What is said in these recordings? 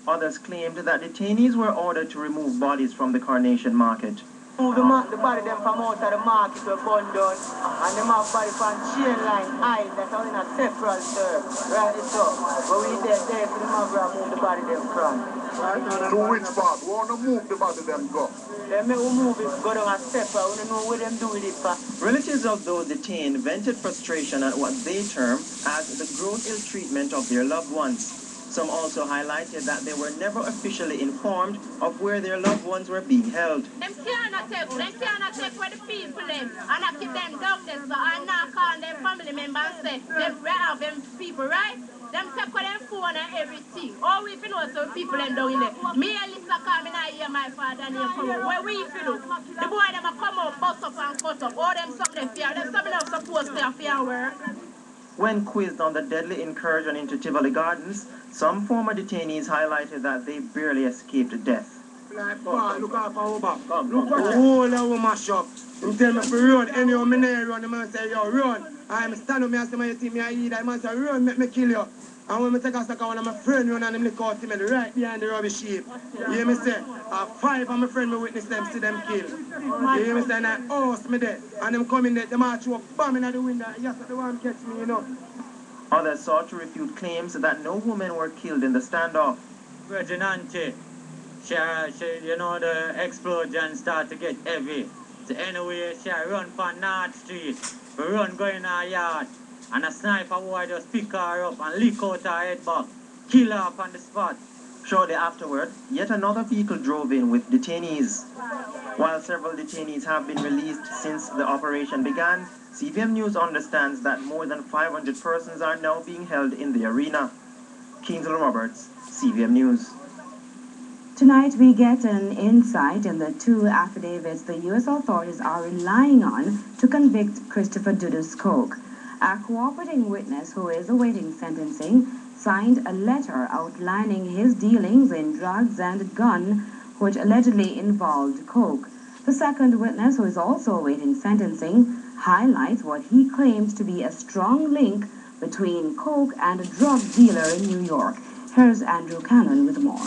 Others claimed that detainees were ordered to remove bodies from the Carnation Market. Move the body them from out of the market to bun down, and them have body from chain line high, that's all in a separate serve. Right, so, but we there for the man move the body them from. To which part? We want to move the body them go? They may move it, go down a separate, we don't know what them do with it. Relatives of those detained vented frustration at what they term as the gross ill treatment of their loved ones. Some also highlighted that they were never officially informed of where their loved ones were being held. Them cannot take where the people them, and I keep them down there, so I now call them family members and say, them have them people, right? Them take with them phone and everything. All we feel know some people them down in there. Me and Lisa come in, I hear my father name come up. Where we feel look? The boy them a come up, bust up and cut up. All them something fear, them something else supposed to fear work. When quizzed on the deadly incursion into Tivoli Gardens, some former detainees highlighted that they barely escaped death. Look out for back. Look for the whole of my shop. You tell me to run, any of me run, the man say, yo, run. I'm stand up, me and say, you see me, I eat, I man say, run, make me kill you. And when I take a second, one of my friend run and him look out to me right behind the rubbish heap. You hear me say, 5 of my friends me witness them, see them kill. You hear me say, and I house me there. And them come in there, them march up, bombing at the window, yes, the one catch me, you know. Others sought to refute claims that no women were killed in the standoff. Virgin Auntie, she, you know, the explosion start to get heavy. So anyway, she run for North Street, we run going in her yard, and a sniper boy just pick her up and lick out her head back, kill her up on the spot. Shortly afterward, yet another vehicle drove in with detainees. While several detainees have been released since the operation began, CVM News understands that more than 500 persons are now being held in the arena. Kingston Roberts, CVM News. Tonight we get an insight in the 2 affidavits the U.S. authorities are relying on to convict Christopher Dudus Koch. A cooperating witness who is awaiting sentencing signed a letter outlining his dealings in drugs and a gun which allegedly involved Koch. The second witness, who is also awaiting sentencing, highlights what he claims to be a strong link between Koch and a drug dealer in New York. Here's Andrew Cannon with more.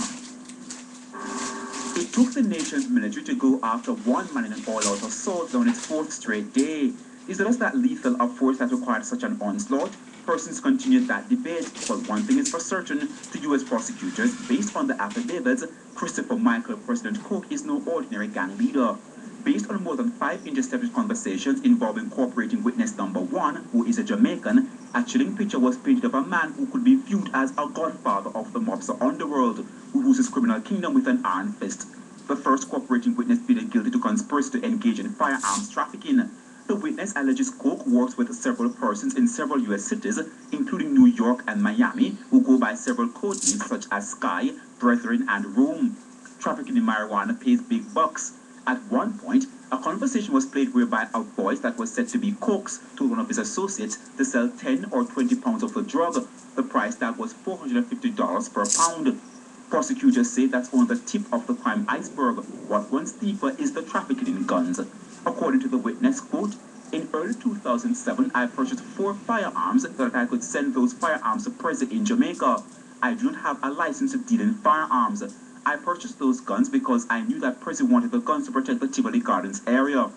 It took the nation's military to go after one man in an all-out assault on its 4th straight day. Is it just that lethal a force that required such an onslaught? Persons continued that debate, but one thing is for certain, to U.S. prosecutors, based on the affidavits, Christopher Michael President Koch is no ordinary gang leader. Based on more than 5 intercepted conversations involving cooperating witness number 1, who is a Jamaican, a chilling picture was painted of a man who could be viewed as a godfather of the mobster underworld, who rules his criminal kingdom with an iron fist. The first cooperating witness pleaded guilty to conspiracy to engage in firearms trafficking. The witness alleges Koch works with several persons in several U.S. cities, including New York and Miami, who go by several code names such as Sky, Brethren, and Rome. Trafficking in marijuana pays big bucks. At one point, a conversation was played whereby a voice that was said to be Koch's told one of his associates to sell 10 or 20 pounds of the drug. The price tag was $450 per pound. Prosecutors say that's only the tip of the crime iceberg. What runs deeper is the trafficking in guns. According to the witness, quote, in early 2007, I purchased 4 firearms so that I could send those firearms to Prezi in Jamaica. I do not have a license to deal in firearms. I purchased those guns because I knew that Prezi wanted the guns to protect the Tivoli Gardens area.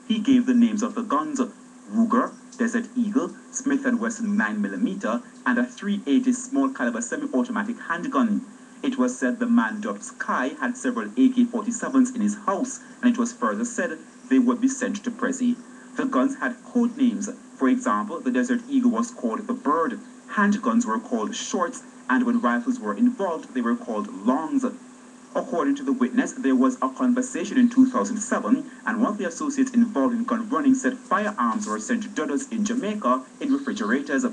He gave the names of the guns: Ruger, Desert Eagle, Smith & Wesson 9mm, and a .380 small caliber semi-automatic handgun. It was said the man dubbed Sky had several AK-47s in his house, and it was further said they would be sent to Prezi. The guns had code names. For example, the Desert Eagle was called the Bird, handguns were called Shorts, and when rifles were involved, they were called Longs. According to the witness, there was a conversation in 2007, and one of the associates involved in gun running said firearms were sent to Dudus in Jamaica in refrigerators.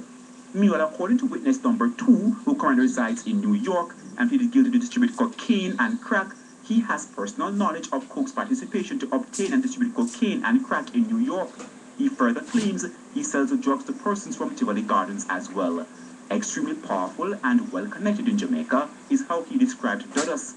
Meanwhile, according to witness number 2, who currently resides in New York and pleaded guilty to distribute cocaine and crack, he has personal knowledge of Koch's participation to obtain and distribute cocaine and crack in New York. He further claims he sells the drugs to persons from Tivoli Gardens as well. Extremely powerful and well-connected in Jamaica is how he described Dudus.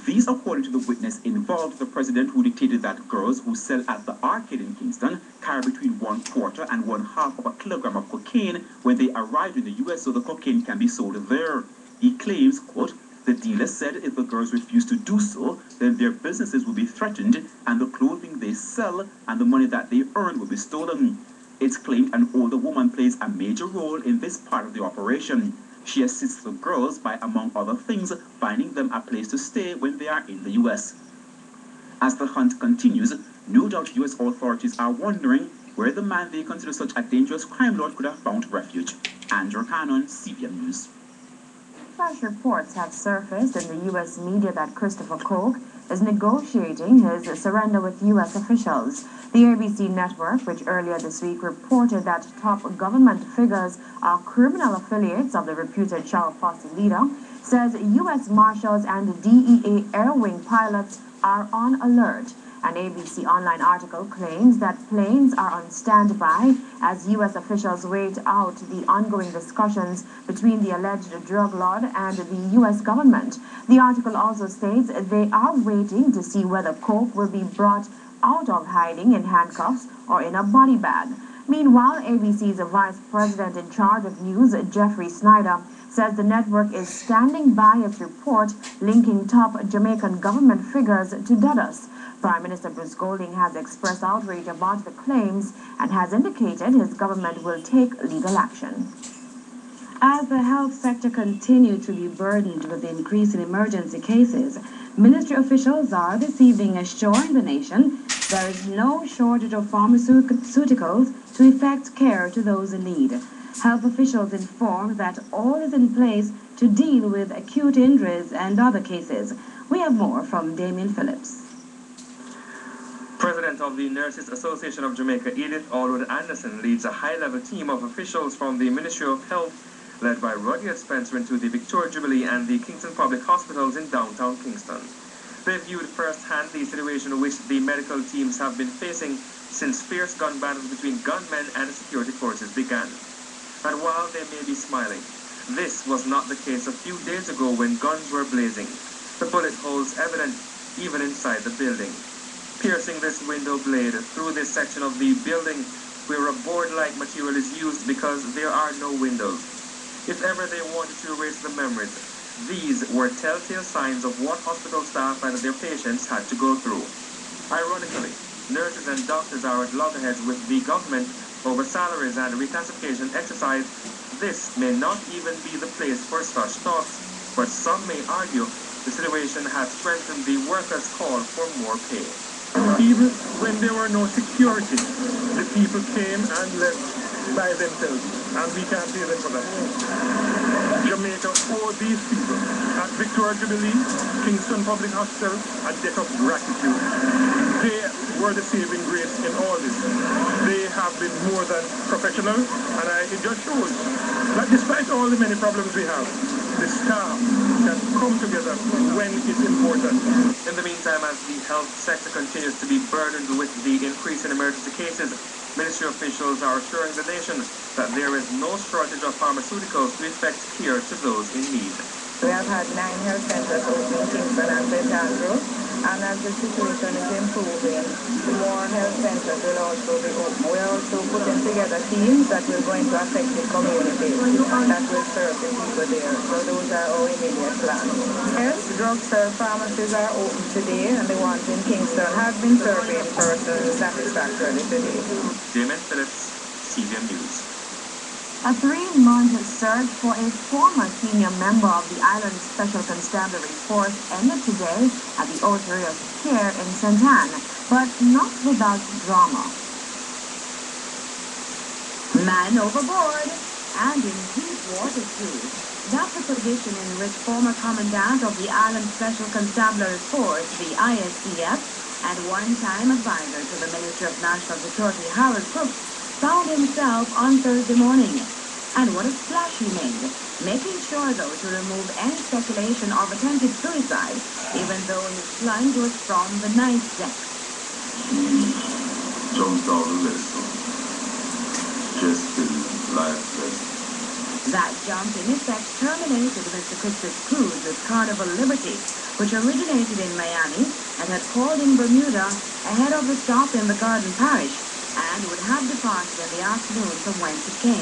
These, according to the witness, involved the president who dictated that girls who sell at the arcade in Kingston carry between 1/4 and 1/2 of a kilogram of cocaine when they arrived in the U.S. so the cocaine can be sold there. He claims, quote, the dealer said if the girls refuse to do so, then their businesses will be threatened and the clothing they sell and the money that they earn will be stolen. It's claimed an older woman plays a major role in this part of the operation. She assists the girls by, among other things, finding them a place to stay when they are in the U.S. As the hunt continues, no doubt U.S. authorities are wondering where the man they consider such a dangerous crime lord could have found refuge. Andrew Cannon, CBN News. Fresh reports have surfaced in the U.S. media that Christopher Koch is negotiating his surrender with U.S. officials. The ABC network, which earlier this week reported that top government figures are criminal affiliates of the reputed Chow Posse leader, says U.S. Marshals and DEA Air Wing pilots are on alert. An ABC Online article claims that planes are on standby as U.S. officials wait out the ongoing discussions between the alleged drug lord and the U.S. government. The article also states they are waiting to see whether Koch will be brought out of hiding in handcuffs or in a body bag. Meanwhile, ABC's vice president in charge of news, Jeffrey Snyder, says the network is standing by its report linking top Jamaican government figures to Dudus. Prime Minister Bruce Golding has expressed outrage about the claims and has indicated his government will take legal action. As the health sector continues to be burdened with the increase in emergency cases, ministry officials are this evening assuring the nation there is no shortage of pharmaceuticals to effect care to those in need. Health officials informed that all is in place to deal with acute injuries and other cases. We have more from Damien Phillips. President of the Nurses Association of Jamaica, Edith Allwood Anderson, leads a high-level team of officials from the Ministry of Health, led by Rudyard Spencer, into the Victoria Jubilee and the Kingston Public Hospitals in downtown Kingston. They viewed firsthand the situation which the medical teams have been facing since fierce gun battles between gunmen and security forces began. And while they may be smiling, this was not the case a few days ago when guns were blazing. The bullet holes evident even inside the building. Piercing this window blade through this section of the building where a board-like material is used because there are no windows. If ever they wanted to erase the memories, these were telltale signs of what hospital staff and their patients had to go through. Ironically, nurses and doctors are at loggerheads with the government over salaries and reclassification exercise. This may not even be the place for such talks, but some may argue the situation has strengthened the workers' call for more pay. Even when there were no security, the people came and left by themselves, and we can't pay them for that. Jamaica owed these people at Victoria Jubilee, Kingston Public Hospital, a debt of gratitude. They were the saving grace in all this. They have been more than professional, and it just shows that despite all the many problems we have, the staff can come together when it's important. In the meantime, as the health sector continues to be burdened with the increase in emergency cases, ministry officials are assuring the nation that there is no shortage of pharmaceuticals to effect care to those in need. We have had 9 health centers open in Kingston and St. Andrew, and as the situation is improving, more health centers will also be open. We're also putting together teams that will go into affected communities that will serve the people there. So those are our immediate plans. Yes, drugstore pharmacies are open today, and the ones in Kingston have been serving persons satisfactorily today. Damien Phillips, CBN News. A 3-month search for a former senior member of the Island Special Constabulary Force ended today at the Oratory of Care in St. Anne, but not without drama. Man overboard and in deep water too. That's the position in which former commandant of the Island Special Constabulary Force, the ISCF, and one-time advisor to the Ministry of National Security, Harold Crooks, found himself on Thursday morning. And what a splash he made, making sure though to remove any speculation of attempted suicide, even though his plunge was from the ninth deck. Jumped out the vessel, just in life vessel. That jump in effect terminated Mr. Christopher's cruise with Carnival Liberty, which originated in Miami and had called in Bermuda ahead of the stop in the Garden Parish and would have departed in the afternoon from whence it came.